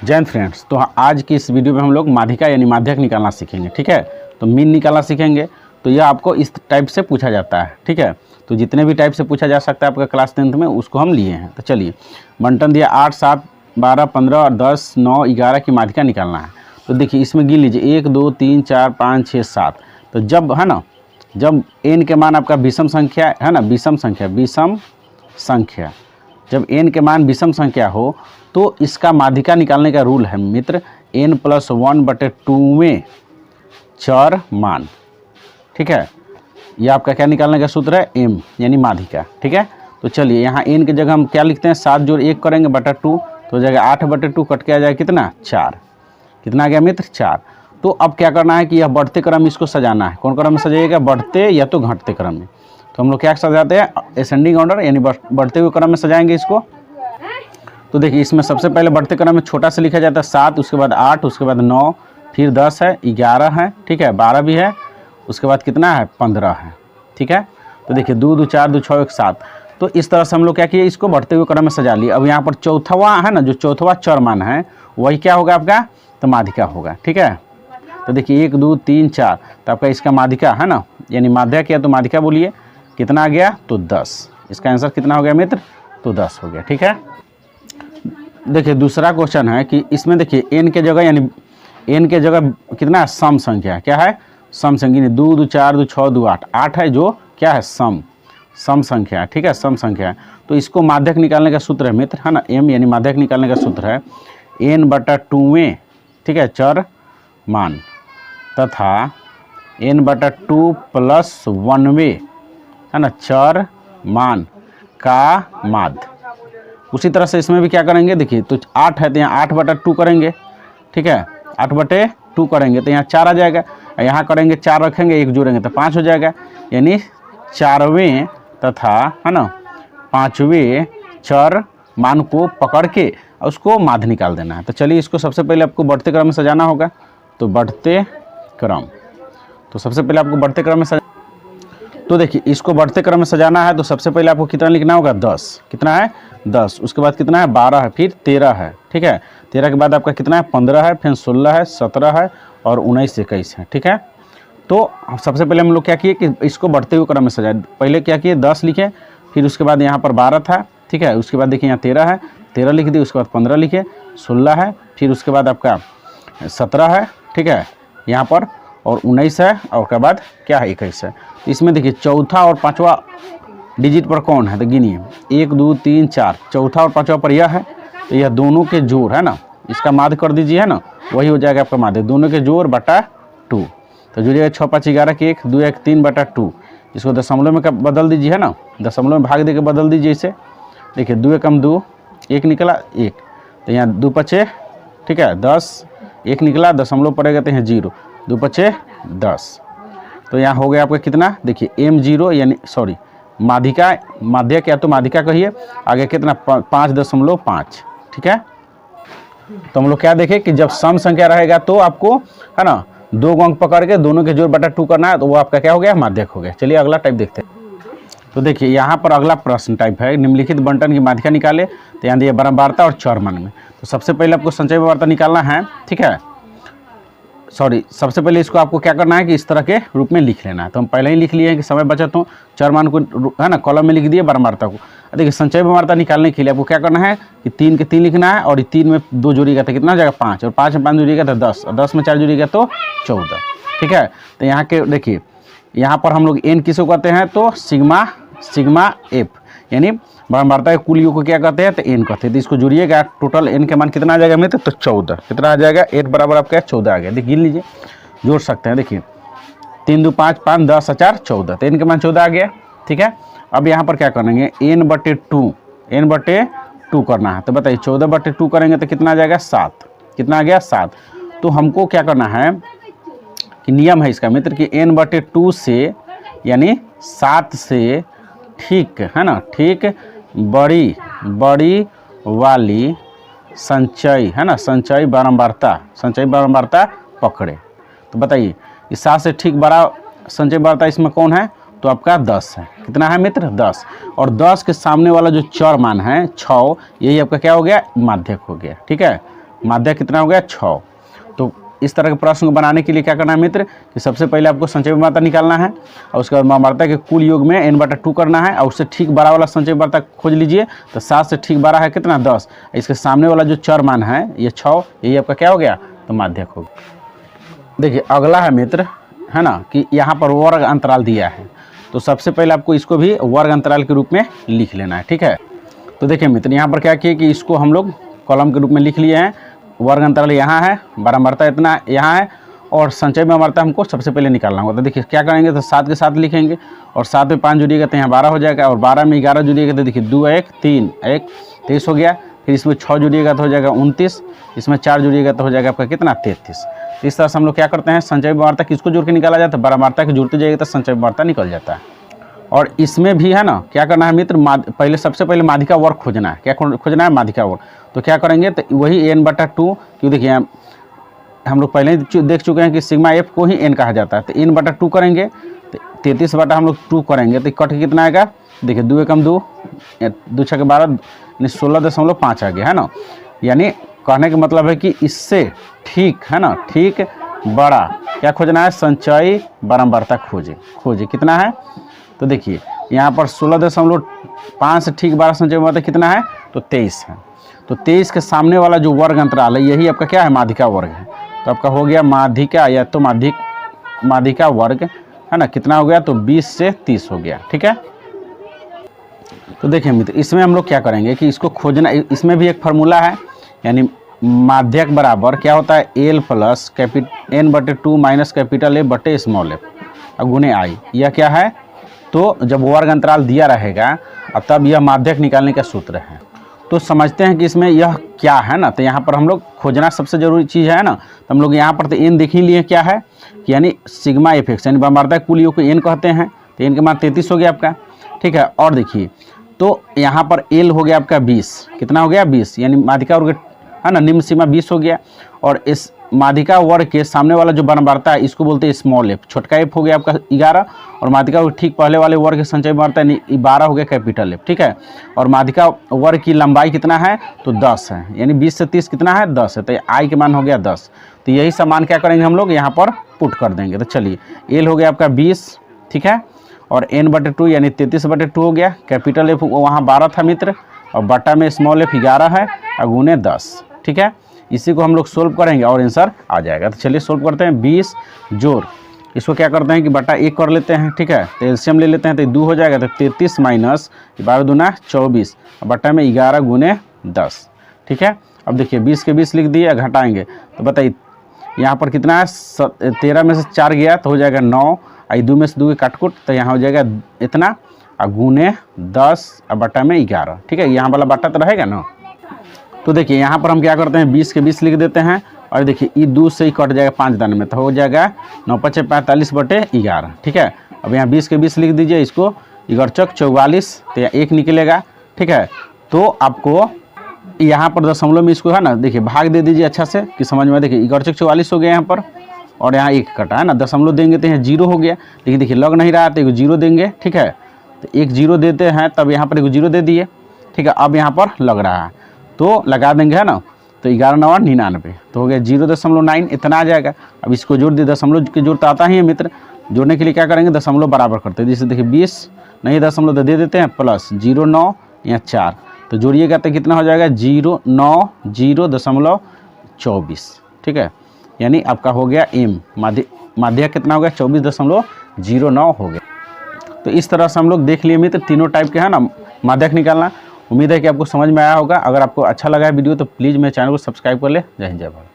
जय हिंद फ्रेंड्स। तो आज की इस वीडियो में हम लोग माध्यिका यानी माध्यक निकालना सीखेंगे। ठीक है, तो मीन निकालना सीखेंगे। तो यह आपको इस टाइप से पूछा जाता है। ठीक है, तो जितने भी टाइप से पूछा जा सकता है आपका क्लास 10th में, उसको हम लिए हैं। तो चलिए, बंटन दिया 8, 7, 12, 15 और 10, 9, 11 की माध्यिका निकालना है। तो देखिए इसमें गिन लीजिए 1, 2, 3, 4, 5, 6, 7। तो जब है ना, जब n के मान आपका विषम संख्या है ना, विषम संख्या जब n के मान विषम संख्या हो तो इसका माध्यिका निकालने का रूल है मित्र, n+1/2 में चर मान। ठीक है, ये आपका क्या निकालने का सूत्र है, m यानी माध्यिका। ठीक है, तो चलिए यहाँ n की जगह हम क्या लिखते हैं, 7 जोड़ 1 करेंगे बटा 2, तो हो जाएगा 8/2, कट के आ जाएगा कितना, 4। कितना आ गया मित्र, 4। तो अब क्या करना है कि यह बढ़ते क्रम इसको सजाना है। कौन क्रम में सजाइएगा, बढ़ते या तो घटते क्रम में। तो हम लोग क्या सजाते हैं, असेंडिंग ऑर्डर यानी बढ़ते हुए क्रम में सजाएंगे इसको। तो देखिए इसमें सबसे पहले बढ़ते क्रम में छोटा से लिखा जाता है 7, उसके बाद 8, उसके बाद 9, फिर 10 है, 11 है, ठीक है, 12 भी है, उसके बाद कितना है, 15 है। ठीक है, तो देखिए 2, 2, 4, 2, 6, 1, 7। तो इस तरह से हम लोग क्या किए, इसको बढ़ते हुए क्रम में सजा लिए। अब यहाँ पर चौथवा है ना, जो चौथवा चर मान है वही क्या होगा आपका, तो माध्यिका होगा। ठीक है, तो देखिए 1, 2, 3, 4, तो आपका इसका माध्यिका है ना, यानी माध्यक या तो माध्यिका बोलिए, कितना आ गया, तो 10। इसका आंसर कितना हो गया मित्र, तो 10 हो गया। ठीक है, देखिए दूसरा क्वेश्चन है कि इसमें देखिए n के जगह यानी n के जगह कितना है, सम संख्या। क्या है, सम संख्या। 2, 2, 4, 2, 6, 2, 8, 8 है जो क्या है, सम संख्या। ठीक है, सम संख्या है। तो इसको माध्यक निकालने का सूत्र है मित्र, है ना, m यानी माध्यक निकालने का सूत्र है n/2 में, ठीक है, चर मान तथा n/2 + 1वें, है ना, चर मान का माध्य। उसी तरह से इसमें भी क्या करेंगे, देखिए तो 8 है तो यहाँ 8/2 करेंगे। ठीक है, 8/2 करेंगे तो यहाँ 4 आ जाएगा। यहाँ करेंगे 4 रखेंगे, 1 जोड़ेंगे तो 5 हो जाएगा। यानी 4वें तथा है ना 5वें चर मान को पकड़ के उसको माध्य निकाल देना है। तो चलिए इसको सबसे पहले आपको बढ़ते क्रम में सजाना होगा। तो बढ़ते क्रम, तो सबसे पहले आपको बढ़ते क्रम में तो देखिए इसको बढ़ते क्रम में सजाना है। तो सबसे पहले आपको कितना लिखना होगा, 10। कितना है, 10। उसके बाद कितना है, 12 है, फिर 13 है। ठीक है, 13 के बाद आपका कितना है, 15 है, फिर 16 है, 17 है और 19, 21 है। ठीक है, तो सबसे पहले हम लोग क्या किए कि इसको बढ़ते हुए क्रम में सजाए। पहले क्या किए, 10 लिखे, फिर उसके बाद यहाँ पर 12 था। ठीक है, उसके बाद देखिए यहाँ 13 है, 13 लिख दिए, उसके बाद 15 लिखे, 16 है, फिर उसके बाद आपका 17 है। ठीक है, यहाँ पर और 19 है, और उसके बाद क्या है, 21 है। तो इसमें देखिए चौथा और पांचवा डिजिट पर कौन है, तो गिनिए 1, 2, 3, 4, चौथा और पांचवा पर यह है। तो यह दोनों के जोड़ है ना, इसका माध्य कर दीजिए, है ना, वही हो जाएगा आपका माध्य, दोनों के जोड़ बटा 2। तो जुड़िएगा 6, 5, 11 के 1, 2, 1, 3/2। इसको दशमलव में बदल दीजिए, है ना, दशमलव में भाग दे के बदल दीजिए इसे। देखिए 2 एकम 2, 1 निकला 1, तो यहाँ 2 5, ठीक है, 10, 1 निकला, दशमलव पड़ेगा तो यहाँ 0, 2 5, 10। तो यहाँ हो गया आपका कितना, देखिए m0 यानी सॉरी माध्यिका, माध्यक या तो माध्यिका कहिए, आगे कितना 5.5। ठीक है, तो हम लोग क्या देखें कि जब सम संख्या रहेगा तो आपको है ना 2 अंक पकड़ के दोनों के जोड़ बटा 2 करना है, तो वो आपका क्या हो गया, माध्यक हो गया। चलिए अगला टाइप देखते हैं। तो देखिए यहाँ पर अगला प्रश्न टाइप है, निम्नलिखित बंटन की माध्यिका निकाले। तो यहाँ दिए बारंबारता और चर मान में। तो सबसे पहले आपको संचय बारंबारता निकालना है। ठीक है, सॉरी, सबसे पहले इसको आपको क्या करना है कि इस तरह के रूप में लिख लेना है। तो हम पहले ही लिख लिए हैं कि समय बचत हो, चर मान को है ना कॉलम में लिख दिए, बारंबारता को। देखिए संचय बारंबारता निकालने के लिए आपको क्या करना है कि 3 के 3 लिखना है, और ये 3 में 2 जोड़िएगा तो कितना हो जाएगा, 5, और 5 में 5 जोड़िएगा तो 10, और 10 में 4 जोड़िएगा तो 14। ठीक है, तो यहाँ के देखिए यहाँ पर हम लोग n किसको कहते हैं, तो सिग्मा f यानी बारंबारता के कुल योग को क्या कहते हैं, तो n कहते हैं। तो इसको जुड़िएगा, टोटल n के मान कितना आ जाएगा मित्र, तो 14। कितना आ जाएगा, 8 बराबर आपका 14 आ गया। देखिए गिन लीजिए, जोड़ सकते हैं। देखिए 3, 2, 5, 5, 10, 4, 14, तो n के मान 14 आ गया। ठीक है, अब यहाँ पर क्या करेंगे, n/2 करना है। तो बताइए 14/2 करेंगे तो कितना आ जाएगा, 7। कितना आ गया, 7। तो हमको क्या करना है कि नियम है इसका मित्र कि n/2 से यानी 7 से ठीक है ना, ठीक बड़ी वाली संचय है ना, संचय बारंबारता पकड़े। तो बताइए इस 7 से ठीक बड़ा संचय बारंबारता इसमें कौन है, तो आपका 10 है। कितना है मित्र, 10। और 10 के सामने वाला जो चर मान है 6, यही आपका क्या हो गया, माध्यक हो गया। ठीक है, माध्यक कितना हो गया 6। तो इस तरह के प्रश्न को बनाने के लिए क्या करना है मित्र कि सबसे पहले आपको संचय मात्रा निकालना है और उसके बाद मात्रा के कुल योग में n/2 करना है और उससे ठीक बड़ा वाला संचय मात्रा खोज लीजिए। तो 7 से ठीक बड़ा है कितना 10। इसके सामने वाला जो चर मान है ये 6, यही आपका क्या हो गया तो माध्यक हो गया। देखिए अगला है मित्र है ना कि यहाँ पर वर्ग अंतराल दिया है, तो सबसे पहले आपको इसको भी वर्ग अंतराल के रूप में लिख लेना है, ठीक है। तो देखिए मित्र यहाँ पर क्या किए कि इसको हम लोग कॉलम के रूप में लिख लिए हैं। वर्ग अंतराल यहाँ है, बारंबारता इतना यहाँ है और संचय में अमरता हमको सबसे पहले निकालना होगा। तो देखिए क्या करेंगे तो 7 के साथ लिखेंगे और 7 में 5 जुड़िएगा तो यहाँ 12 हो जाएगा और 12 में 11 जुड़िएगा तो देखिए 2 1 3 1 23 हो गया। फिर इसमें 6 जुड़िएगा तो हो जाएगा 29, इसमें 4 जुड़िएगा तो हो जाएगा आपका कितना 33। इस तरह से हम लोग क्या करते हैं संचय वार्ता किसको जोड़ के निकाला जाता है, बारंबारता के जुड़ते जाएगा तो संचय वार्ता निकल जाता है। और इसमें भी है ना क्या करना है मित्र पहले सबसे पहले माध्यिका वर्ग खोजना है। क्या खोजना है माध्यिका वर्ग। तो क्या करेंगे तो वही n/2 क्यों देखिए हम लोग पहले ही देख चुके हैं कि सिग्मा एफ को ही n कहा जाता है। तो n/2 करेंगे तो 33 बटा हम लोग 2 करेंगे तो कट कितना आएगा देखिए 2 एकम 2 2 6 12 यानी 16.5 आ गया है ना। यानी कहने का मतलब है कि इससे ठीक है ना ठीक बड़ा क्या खोजना है संचय बारंबारता खोजे कितना है। तो देखिए यहाँ पर 16.5 से ठीक 12 संचय बारंबारता कितना है तो 23 है। तो 23 के सामने वाला जो वर्ग अंतराल है यही आपका क्या है माध्यिका वर्ग है। तो आपका हो गया माध्यिका या तो माध्यिका वर्ग है ना कितना हो गया तो 20 से 30 हो गया, ठीक है। तो देखिए मित्र इसमें हम लोग क्या करेंगे कि इसको खोजना, इसमें भी एक फार्मूला है यानी माध्यक बराबर क्या होता है L plus n/2 minus capital A बटे स्मॉल f गुने I। यह क्या है तो जब वर्ग अंतराल दिया रहेगा तब यह माध्यक निकालने का सूत्र है। तो समझते हैं कि इसमें यह क्या है ना। तो यहाँ पर हम लोग खोजना सबसे जरूरी चीज़ है ना। तो हम लोग यहाँ पर तो n देख ही लिए क्या है कि यानी सिग्मा एफ यानी बारंबारता कुल योग को n कहते हैं। तो n के मान 33 हो गया आपका, ठीक है। और देखिए तो यहाँ पर L हो गया आपका 20, कितना हो गया 20 यानी माध्यिका वर्ग है ना निम्न सीमा 20 हो गया। और इस माध्यिका वर्ग के सामने वाला जो बारंबारता है इसको बोलते हैं स्मॉल एफ, छोटका एफ हो गया आपका 11 और माध्यिका वर्ग ठीक पहले वाले वर्ग के संचय बारंबारता यानी 12 हो गया कैपिटल एफ, ठीक है। और माध्यिका वर्ग की लंबाई कितना है तो 10 है यानी 20 से 30 कितना है 10 है। तो आई के मान हो गया 10। तो यही सामान क्या करेंगे हम लोग यहाँ पर पुट कर देंगे। तो चलिए एल हो गया आपका 20, ठीक है। और n/2 यानी 33/2 हो गया। कैपिटल एफ वहाँ 12 था मित्र और बटा में स्मॉल एफ 11 है और गुने 10, ठीक है। इसी को हम लोग सोल्व करेंगे और आंसर आ जाएगा। तो चलिए सोल्व करते हैं। 20 जोड़ इसको क्या करते हैं कि बटा 1 कर लेते हैं, ठीक है। तो एलसीएम ले लेते हैं तो 2 हो जाएगा। तो 33 माइनस 12 दूना 24 बटा में 11 गुने 10, ठीक है। अब देखिए 20 के 20 लिख दिए, घटाएंगे तो बताइए यहाँ पर कितना है 13 में से 4 गया तो हो जाएगा 9 आई 2 में से 2 के काटकुट तो यहाँ हो जाएगा इतना और गुने 10 और बटा में 11, ठीक है। यहाँ वाला बटा तो रहेगा ना। तो देखिए यहाँ पर हम क्या करते हैं 20 के 20 लिख देते हैं और देखिए ये 2 से ही कट जाएगा 5 दाने में तो हो जाएगा 9 × 5 = 45 बटे 11, ठीक है। अब यहाँ 20 के 20 लिख दीजिए, इसको 11 × 4 44 तो यहाँ 1 निकलेगा, ठीक है। तो आपको यहाँ पर दशमलव में इसको है ना देखिए भाग दे दीजिए अच्छा से कि समझ में। देखिए 11 × 44 हो गया यहाँ पर और यहाँ 1 कटा है ना, दशमलव देंगे तो यहाँ 0 हो गया। लेकिन देखिए लग नहीं रहा तो एक 0 देंगे, ठीक है। तो एक 0 देते हैं तब यहाँ पर एक 0 दे दिए, ठीक है। अब यहाँ पर लग रहा है तो लगा देंगे है ना। तो 11 × 9 = 99 तो हो गया 0.9 इतना आ जाएगा। अब इसको जोड़ दिए, दशमलव की जोड़ तो आता ही है मित्र। जोड़ने के लिए क्या करेंगे दशमलव बराबर करते हैं। जैसे देखिए 20 नहीं दशमलव तो दे देते हैं प्लस 0.9 या 4 तो जोड़िएगा तो कितना हो जाएगा 0.24, ठीक है। यानी आपका हो गया m माध्यक कितना हो गया 24.09 हो गया। तो इस तरह से हम लोग देख लिए मित्र तीनों टाइप के है ना माध्यक निकालना। उम्मीद है कि आपको समझ में आया होगा। अगर आपको अच्छा लगा है वीडियो तो प्लीज़ मेरे चैनल को सब्सक्राइब कर ले। जय हिंद जय भारत।